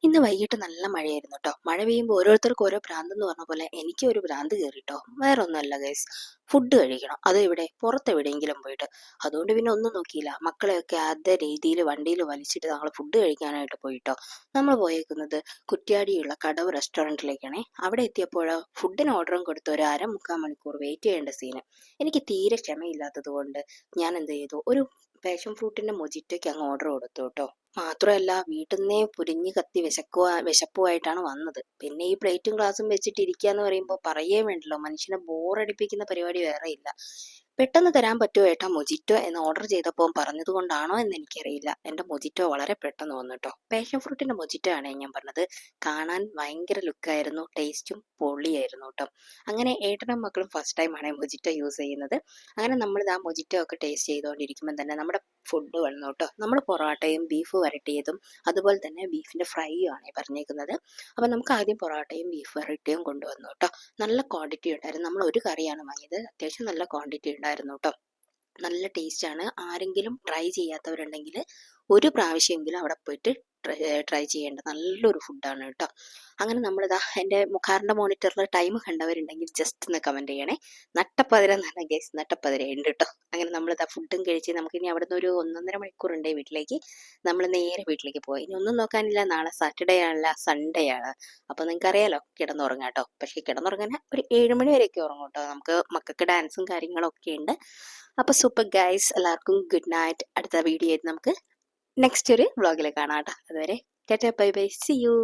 ഇന്ന് വൈകിട്ട് നല്ല മഴയായിരുന്നു കേട്ടോ. മഴ പെയ്യുമ്പോൾ ഓരോരുത്തർക്കും ഓരോ ഭ്രാന്തെന്ന് പറഞ്ഞ പോലെ എനിക്ക് ഒരു ഭ്രാന്ത് കയറിട്ടോ. വേറെ ഒന്നുമല്ല ഗൈസ്, ഫുഡ് കഴിക്കണം. അത് ഇവിടെ പുറത്തെവിടെയെങ്കിലും പോയിട്ട്. അതുകൊണ്ട് പിന്നെ ഒന്നും നോക്കിയില്ല, മക്കളെയൊക്കെ അതേ രീതിയിൽ വണ്ടിയിൽ വലിച്ചിട്ട് ഞങ്ങൾ ഫുഡ് കഴിക്കാനായിട്ട് പോയിട്ടോ. നമ്മൾ പോയേക്കുന്നത് കുറ്റ്യാടിയുള്ള കടവ് റെസ്റ്റോറൻറ്റിലേക്കാണേ. അവിടെ എത്തിയപ്പോൾ ഫുഡിന് ഓർഡറും കൊടുത്ത് ഒരു മുക്കാൽ മണിക്കൂർ വെയിറ്റ് ചെയ്യേണ്ട സീന്. എനിക്ക് തീരെ ക്ഷമയില്ലാത്തത് കൊണ്ട് ഞാൻ എന്ത് ചെയ്തു, ഒരു പാഷൻ ഫ്രൂട്ടിന്റെ മൊജിറ്റോയ്ക്ക് അങ്ങ് ഓർഡർ കൊടുത്തു കേട്ടോ. മാത്രമല്ല, വീട്ടിൽ നിന്നേ പുരിഞ്ഞു കത്തി വിശപ്പുമായിട്ടാണ് വന്നത്. പിന്നെ ഈ പ്ലേറ്റും ഗ്ലാസും വെച്ചിട്ട് ഇരിക്കുക എന്ന് പറയുമ്പോൾ പറയേ വേണ്ടല്ലോ, മനുഷ്യനെ ബോറടിപ്പിക്കുന്ന പരിപാടി വേറെ ഇല്ല. പെട്ടെന്ന് തരാൻ പറ്റുമോ ഏട്ടാ മൊജിറ്റോ എന്ന് ഓർഡർ ചെയ്തപ്പോൾ പറഞ്ഞത് കൊണ്ടാണോ എന്ന് എനിക്കറിയില്ല, എൻ്റെ മൊജിറ്റോ വളരെ പെട്ടെന്ന് വന്നു കേട്ടോ. പാഷൻ ഫ്രൂട്ടിന്റെ മൊജിറ്റോ ആണ് ഞാൻ പറഞ്ഞത്. കാണാൻ ഭയങ്കര ലുക്കായിരുന്നു, ടേസ്റ്റും പൊളിയായിരുന്നു കേട്ടോ. അങ്ങനെ ഏട്ടനും മക്കളും ഫസ്റ്റ് ടൈമാണ് മൊജിറ്റോ യൂസ് ചെയ്യുന്നത്. അങ്ങനെ നമ്മളിത് ആ മൊജിറ്റോ ഒക്കെ ടേസ്റ്റ് ചെയ്തുകൊണ്ടിരിക്കുമ്പോൾ തന്നെ നമ്മുടെ ഫുഡ് വന്നു കേട്ടോ. നമ്മൾ പൊറോട്ടയും ബീഫ് വരട്ടിയതും അതുപോലെ തന്നെ ബീഫിന്റെ ഫ്രൈയും ആണ് പറഞ്ഞേക്കുന്നത്. അപ്പം നമുക്ക് ആദ്യം പൊറോട്ടയും ബീഫ് വരട്ടിയും കൊണ്ടുവന്നു കേട്ടോ. നല്ല ക്വാണ്ടിറ്റി ഉണ്ടായിരുന്നു. നമ്മൾ ഒരു കറിയാണ് വാങ്ങിയത്, അത്യാവശ്യം നല്ല ക്വാണ്ടിറ്റി ഉണ്ടായിരുന്നു കേട്ടോ. നല്ല ടേസ്റ്റാണ്. ആരെങ്കിലും ട്രൈ ചെയ്യാത്തവരുണ്ടെങ്കിൽ ഒരു പ്രാവശ്യമെങ്കിലും അവിടെ പോയിട്ട് ട്രൈ ചെയ്യേണ്ട നല്ലൊരു ഫുഡാണ് കേട്ടോ. അങ്ങനെ നമ്മളിതാ എൻ്റെ കാറിൻ്റെ മോണിറ്ററിൽ ടൈം കണ്ടവരുണ്ടെങ്കിൽ ജസ്റ്റ് ഒന്ന് കമൻറ്റ് ചെയ്യണേ. നട്ടപ്പതിര എന്നാണ് ഗൈസ്, നട്ടപ്പതിര ഉണ്ട് കേട്ടോ. അങ്ങനെ നമ്മളിതാ ഫുഡും കഴിച്ച് നമുക്കിനി അവിടെ നിന്ന് ഒരു 1.5 മണിക്കൂറുണ്ട് വീട്ടിലേക്ക്. നമ്മൾ നേരെ വീട്ടിലേക്ക് പോയി. ഇനി ഒന്നും നോക്കാനില്ല, നാളെ സാറ്റർഡേ ആണല്ല, സൺഡേ ആണ്. അപ്പോൾ നിങ്ങൾക്ക് അറിയാലോ, കിടന്നുറങ്ങാം കേട്ടോ. പക്ഷേ കിടന്നുറങ്ങാൻ ഒരു 7 മണി വരെയൊക്കെ ഉറങ്ങും കേട്ടോ. നമുക്ക് മക്കൾക്ക് ഡാൻസും കാര്യങ്ങളൊക്കെ ഉണ്ട്. അപ്പോൾ സൂപ്പർ ഗൈസ്, എല്ലാവർക്കും ഗുഡ് നൈറ്റ്. അടുത്ത വീഡിയോ ആയിട്ട് നമുക്ക് നെക്സ്റ്റ് ഒരു വ്ളോഗിൽ കാണാം കേട്ടോ. അതുവരെ tata bye bye, see U.